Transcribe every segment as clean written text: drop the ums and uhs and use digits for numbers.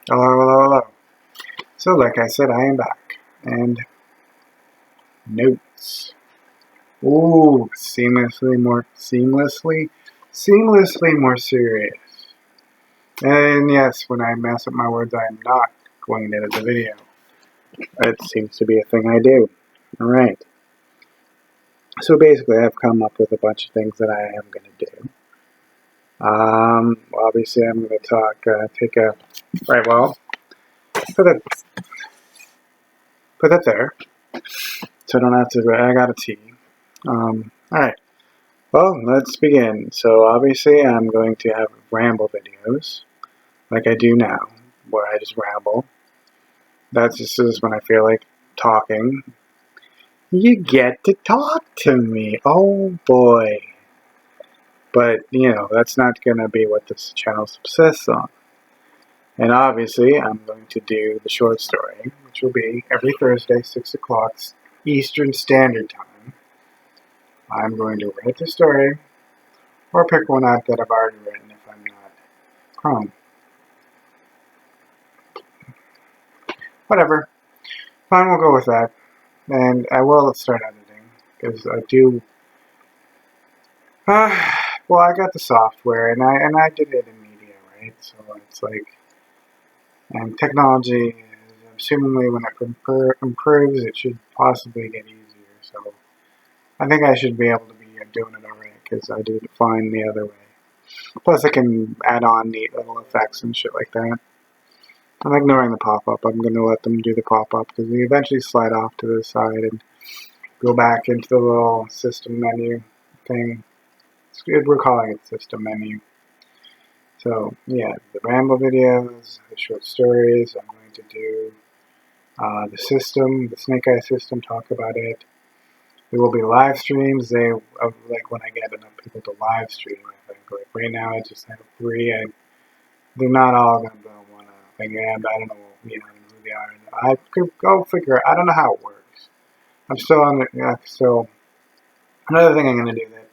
Hello, hello, hello. So, like I said, I am back. And notes. Ooh, seamlessly more serious. And yes, when I mess up my words, I am not going to edit the video. It seems to be a thing I do. Alright. So basically, I've come up with a bunch of things that I am going to do. Obviously, I'm going to put that, put that there. So I don't have to, I got a T. Alright. Well, let's begin. So obviously I'm going to have ramble videos, like I do now, where I just ramble. That's just when I feel like talking. You get to talk to me. Oh boy. But, that's not going to be what this channel subsists on. And obviously I'm going to do the short story, which will be every Thursday, 6 o'clock Eastern Standard Time. I'm going to write the story, or pick one out that I've already written if I'm not Chrome. Whatever. Fine, we'll go with that. And I will start editing, because I do... well, I got the software, and I did it in media, right? So it's like... And technology, assumingly when it improves, it should possibly get easier. So I think I should be able to be doing it already, because I do fine the other way. Plus I can add on neat little effects and shit like that. I'm ignoring the pop-up. I'm going to let them do the pop-up, because they eventually slide off to the side and go back into the little system menu thing. We're calling it system menu. So, yeah, the ramble videos, the short stories, I'm going to do the system, the Snake Eye system, talk about it. There will be live streams. Like when I get enough people to live stream, I think. Like right now, I just have 3, and they're not all going to want to hang out. I don't know, who they are. I could go figure. I don't know how it works. I'm still on the. So another thing I'm going to do that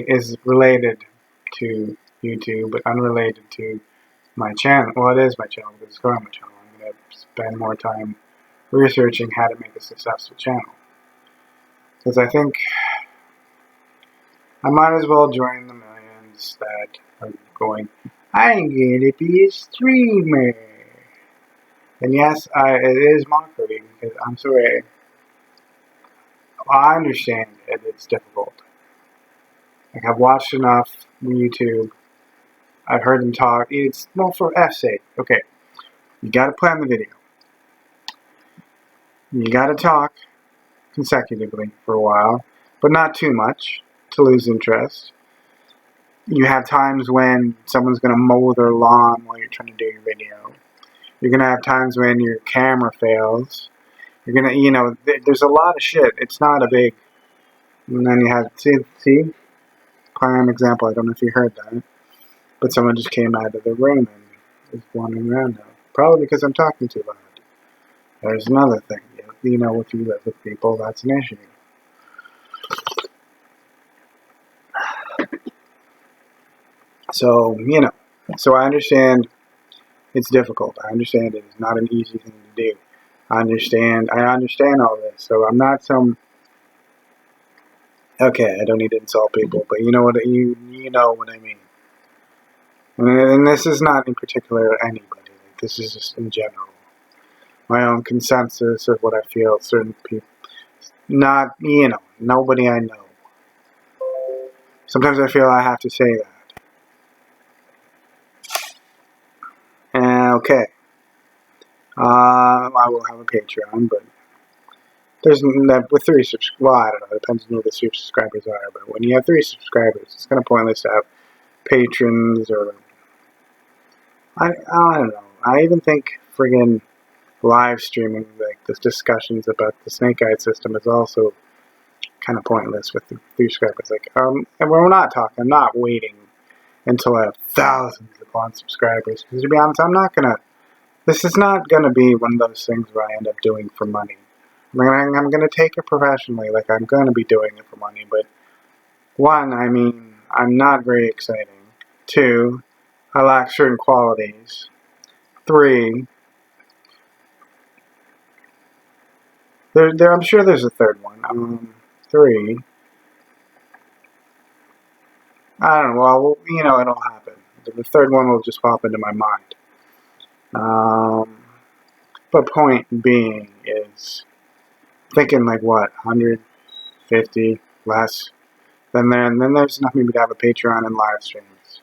is related to YouTube, but unrelated to my channel. Well, it is my channel because it's growing my channel. I'm going to spend more time researching how to make a successful channel, because I think I might as well join the millions that are going, I'm going to be a streamer. And yes, it is mockery, because I'm sorry. I understand that it's difficult. Like, I've watched enough YouTube. I've heard them talk. It's, well, for F's sake. Okay, you gotta plan the video. You gotta talk consecutively for a while, but not too much to lose interest. You have times when someone's gonna mow their lawn while you're trying to do your video. You're gonna have times when your camera fails. You're gonna, there's a lot of shit. It's not a big, and then you have, see, prime example, I don't know if you heard that, but someone just came out of the room and is wandering around now. Probably because I'm talking too loud. There's another thing, if you live with people, that's an issue. So, so I understand it's difficult. I understand it is not an easy thing to do. I understand all this, so I'm not some... Okay, I don't need to insult people, but you know what I mean. And this is not in particular anybody. This is just in general. My own consensus of what I feel certain people... Not, nobody I know. Sometimes I feel I have to say that. Okay. I will have a Patreon, but there's with 3 subscribers. Well, I don't know. It depends on who the subscribers are. But when you have 3 subscribers, it's kind of pointless to have patrons or... I don't know. I even think friggin' live streaming, like the discussions about the Snake Eye system, is also kind of pointless with the 3 subscribers. Like, and we're not talking. I'm not waiting until I have thousands upon subscribers. Because to be honest, I'm not gonna... This is not gonna be one of those things where I end up doing for money. I'm gonna take it professionally. Like, I'm gonna be doing it for money. But 1, I'm not very exciting. 2, I lack certain qualities. 3. I'm sure there's a third one. 3. I don't know. Well, you know, it'll happen. The third one will just pop into my mind. But point being is thinking like what, 150 less. Then there's enough maybe to have a Patreon and live streams.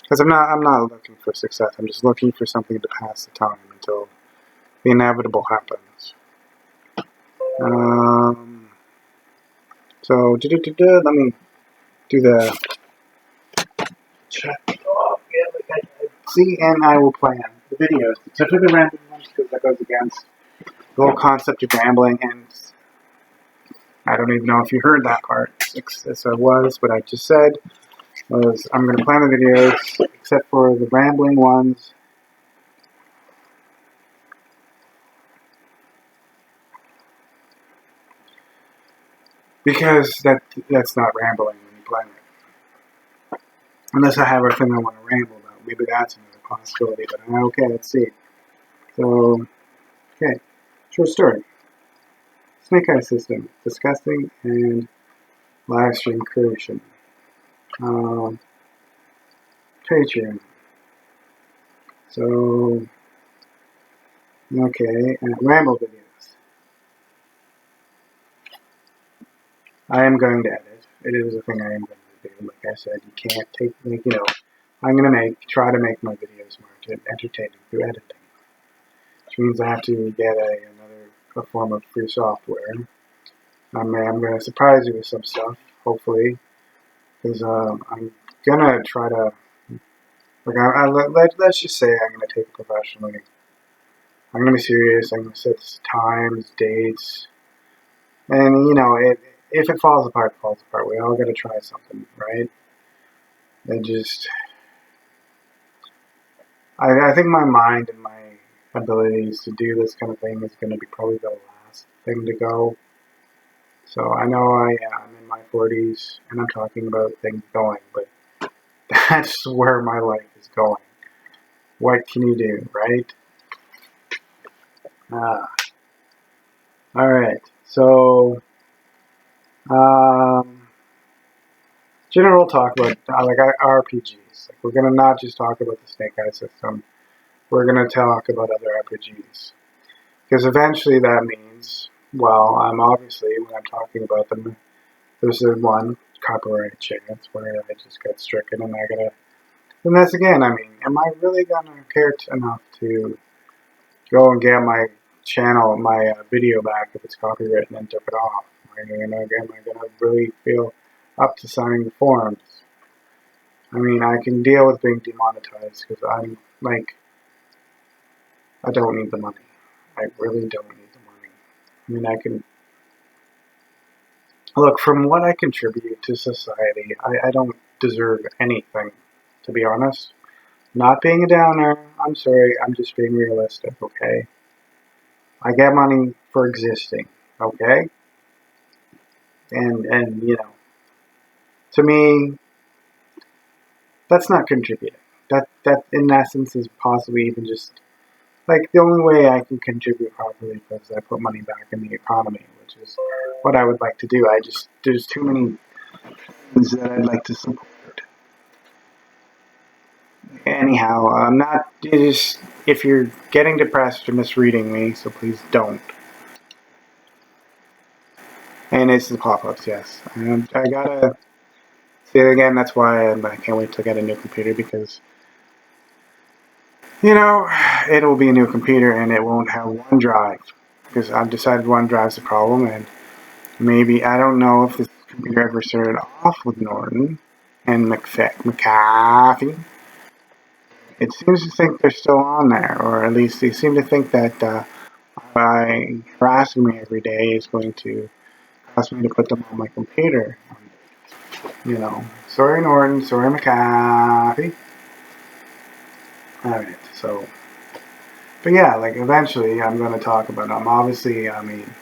Because I'm not looking for success. I'm just looking for something to pass the time until the inevitable happens. So let me do the check. Oh, yeah, like see, and I will plan the videos. Except for the random ones, because that goes against the whole concept of rambling, and I don't even know if you heard that part. Yes, I was. What I just said was I'm going to plan the videos, except for the rambling ones. Because that's not rambling when you plan it. Unless I have everything I want to ramble about. Maybe that's another possibility. But okay, let's see. So, okay. Short story. Snake Eye System. Disgusting and live stream creation. Patreon. So, okay. And ramble videos. I am going to edit. It is a thing I am going to do. Like I said, you can't take, like, you know, I'm going to try to make my videos more entertaining through editing. Which means I have to get a form of free software. I'm going to surprise you with some stuff, hopefully. Because I'm going to try to, like, let's just say I'm going to take it professionally. I'm going to be serious. I'm going to set times, dates. And, you know, if it falls apart, it falls apart. We all got to try something, right? I think my mind and my abilities to do this kind of thing is going to be probably the last thing to go. So I know I'm in my 40s and I'm talking about things going, but that's where my life is going. What can you do, right? Alright, so general talk about like RPGs. Like, we're gonna not just talk about the Snake Eye System. We're gonna talk about other RPGs because eventually that means, well, I'm obviously when I'm talking about them, there's a one copyright chance where I just got stricken, and I gotta. And that's again. I mean, am I really gonna care enough to go and get my channel, my video back if it's copyrighted and then took it off? Am I gonna really feel up to signing the forms? I mean, I can deal with being demonetized because I'm like, I don't need the money. I really don't need the money. I mean, I can look from what I contribute to society. I don't deserve anything, to be honest. Not being a downer. I'm sorry. I'm just being realistic. Okay. I get money for existing. Okay. And you know, to me, that's not contributing. That in essence is possibly even just like the only way I can contribute properly is I put money back in the economy, which is what I would like to do. There's too many things that I'd like to support. Anyhow, I'm not just if you're getting depressed or misreading me, so please don't. And it's the pop-ups, yes. I gotta say it again. That's why I can't wait to get a new computer because, you know, it will be a new computer and it won't have OneDrive because I've decided OneDrive's the problem, and maybe I don't know if this computer ever started off with Norton and McAfee. It seems to think they're still on there, or at least they seem to think that by harassing me every day is going to cost me to put them on my computer. You know, sorry Norton, sorry McAfee. Alright, so, but yeah, like eventually I'm going to talk about it. Obviously, I mean,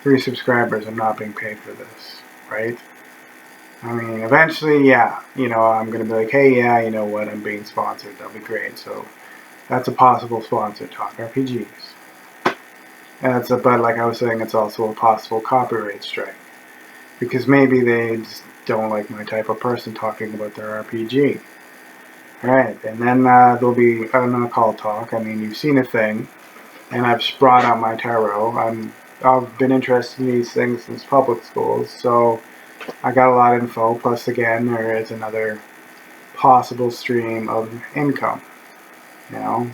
3 subscribers, I'm not being paid for this, right? I mean, eventually, yeah, you know, I'm gonna be like, hey, yeah, you know what, I'm being sponsored. That'll be great. So that's a possible sponsor, Talk RPGs. And but like I was saying, it's also a possible copyright strike because maybe they just don't like my type of person talking about their RPG. Right, and then there'll be an call talk. I mean, you've seen a thing, and I've brought out my tarot. I've been interested in these things since public schools, so I got a lot of info. Plus, again, there is another possible stream of income, you know.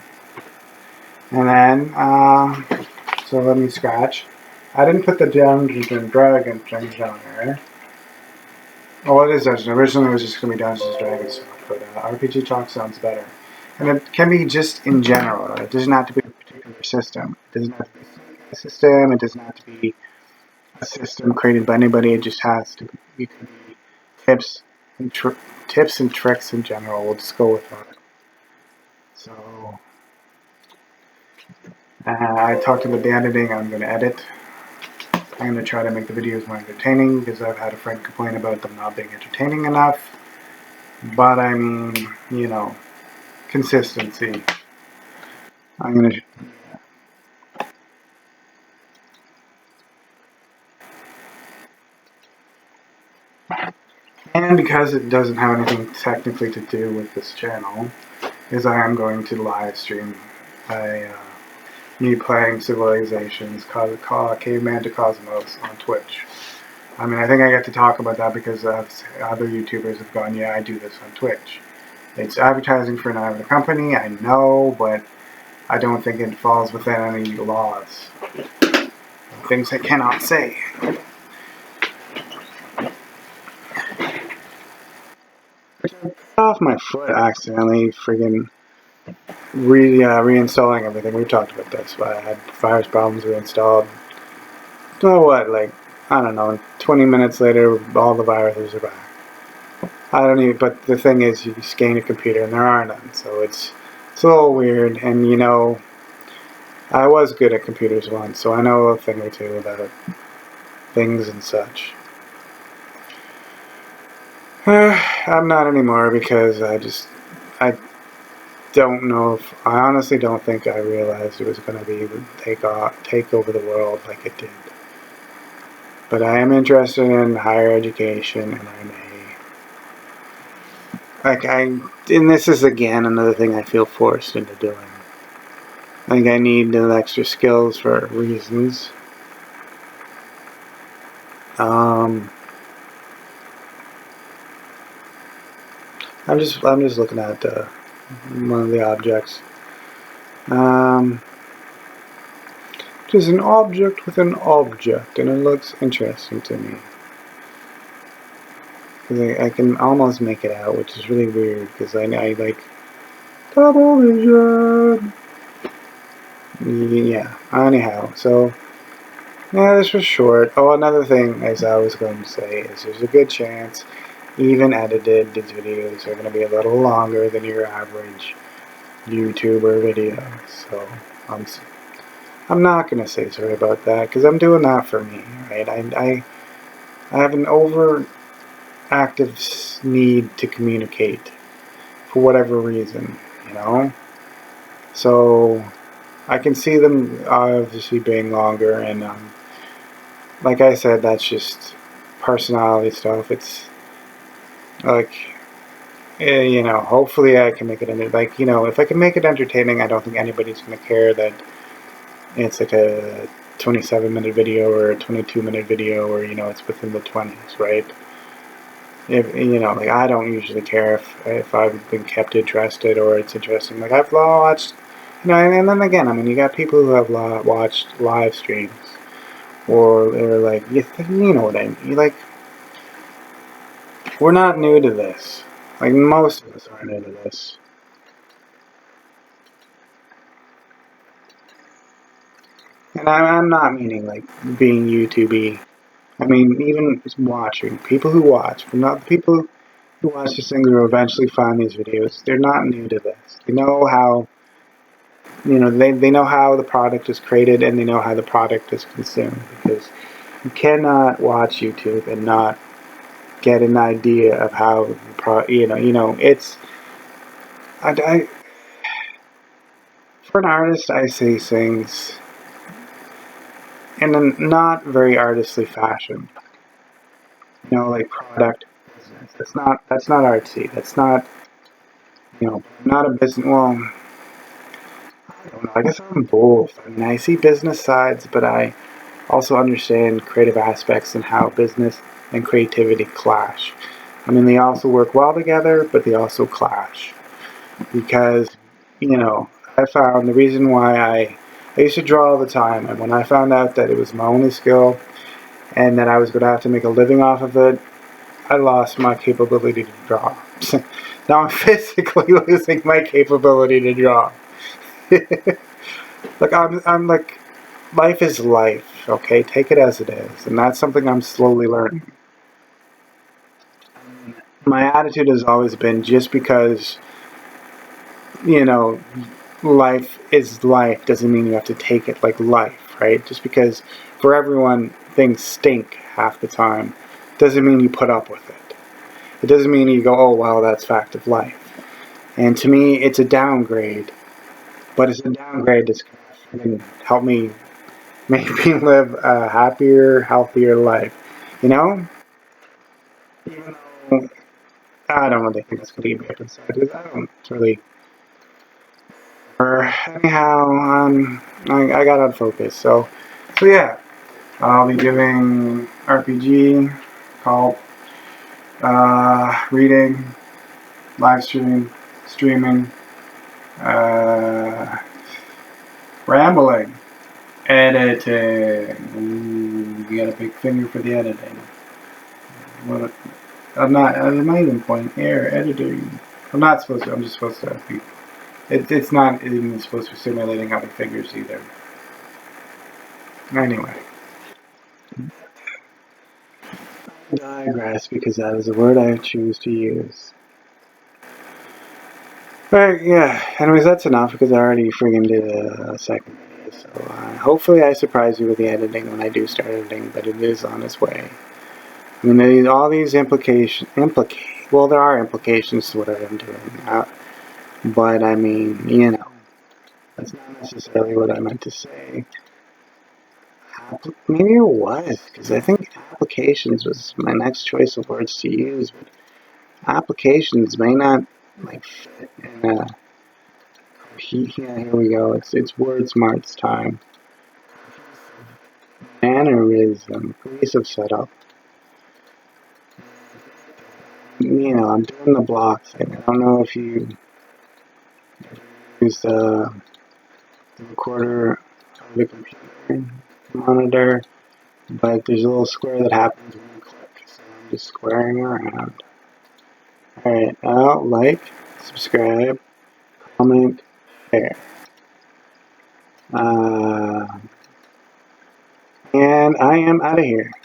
And then, so let me scratch. I didn't put the Dungeons and Dragons things on there. Oh, it is Dungeons. Originally, it was just going to be Dungeons and Dragons stuff, but RPG Talk sounds better. And it can be just in general. It doesn't have to be a particular system. It doesn't have to be a system. It doesn't have to be a system created by anybody. It just has to be, it can be tips and tips and tricks in general. We'll just go with that. So I talked about the editing. I'm going to edit. I'm going to try to make the videos more entertaining because I've had a friend complain about them not being entertaining enough. But I mean, you know, consistency. I'm going to... And because it doesn't have anything technically to do with this channel, is I am going to live stream me playing Civilizations, Caveman to Cosmos on Twitch. I mean, I think I get to talk about that because other YouTubers have gone, yeah, I do this on Twitch. It's advertising for another company, I know, but I don't think it falls within any laws. Things I cannot say. I off my foot accidentally, friggin' reinstalling everything. We talked about this, but I had virus problems reinstalled. So what, like, I don't know, 20 minutes later, all the viruses are back. I don't even, but the thing is, you scan your computer and there are none, so it's a little weird, and you know, I was good at computers once, so I know a thing or two about things and such. I'm not anymore because I don't know if, I honestly don't think I realized it was going to be take over the world like it did. But I am interested in higher education, and and this is again another thing I feel forced into doing. I think I need the extra skills for reasons. I'm just looking at one of the objects. Just an object with an object, and it looks interesting to me. I can almost make it out, which is really weird because I like double vision. Yeah. Anyhow, so yeah, this was short. Oh, another thing, as I was going to say, is there's a good chance, even edited, these videos are going to be a little longer than your average YouTuber video. So I'm not going to say sorry about that because I'm doing that for me, right? I have an overactive need to communicate for whatever reason, you know? So I can see them obviously being longer, and like I said, that's just personality stuff. It's like, you know, hopefully I can make it, like, you know, if I can make it entertaining, I don't think anybody's going to care that it's like a 27-minute video or a 22-minute video, or, you know, it's within the 20s, right? If, you know, like, I don't usually care if I've been kept interested or it's interesting. Like, I've watched, you know, and then again, I mean, you got people who have watched live streams, or they're like, you know what I mean, like, we're not new to this. Like, most of us aren't new to this. And I'm not meaning, like, being YouTube-y. I mean, even watching. People who watch, but not the people who watch these things will eventually find these videos. They're not new to this. They know how, you know, they know how the product is created, and they know how the product is consumed. Because you cannot watch YouTube and not get an idea of how it's I for an artist, I say things in a not very artistly fashion. Like product business. That's not artsy. That's not not a business. Well, I don't know. I guess I'm both. I mean, I see business sides, but I also understand creative aspects and how business and creativity clash. I mean, they also work well together, but they also clash because you know I found the reason why I used to draw all the time, and when I found out that it was my only skill and that I was going to have to make a living off of it, I lost my capability to draw. Now I'm physically losing my capability to draw. Like I'm like, life is life. Okay, take it as it is, and that's something I'm slowly learning. My attitude has always been just because you know life is life doesn't mean you have to take it like life, right? Just because for everyone things stink half the time doesn't mean you put up with it. It doesn't mean you go, oh well, that's fact of life. And to me, it's a downgrade, but it's a downgrade that's going to help me make me live a happier, healthier life. You know, even though I don't really think it's going to be bad inside because I don't really. Or anyhow, I got unfocused. So yeah, I'll be doing RPG, cult, reading, live streaming, uh, rambling, editing. Ooh, you got a big finger for the editing. What? I'm not even pointing here. Editing. I'm not supposed to. I'm just supposed to. It's not even supposed to be simulating other figures either. Anyway, digress because that is a word I choose to use. Alright, yeah. Anyways, that's enough because I already friggin' did a second video. So hopefully I surprise you with the editing when I do start editing, but it is on its way. I mean, all these well, there are implications to what I'm doing. But I mean, that's not necessarily what I meant to say. Maybe it was, because I think applications was my next choice of words to use, but applications may not like fit in a yeah, here we go. It's word smarts time. Mannerism, cohesive setup. I'm doing the block thing. I don't know if you use the recorder of the computer monitor, but there's a little square that happens when you click. So I'm just squaring around. Alright, like, subscribe, comment, share. And I am out of here.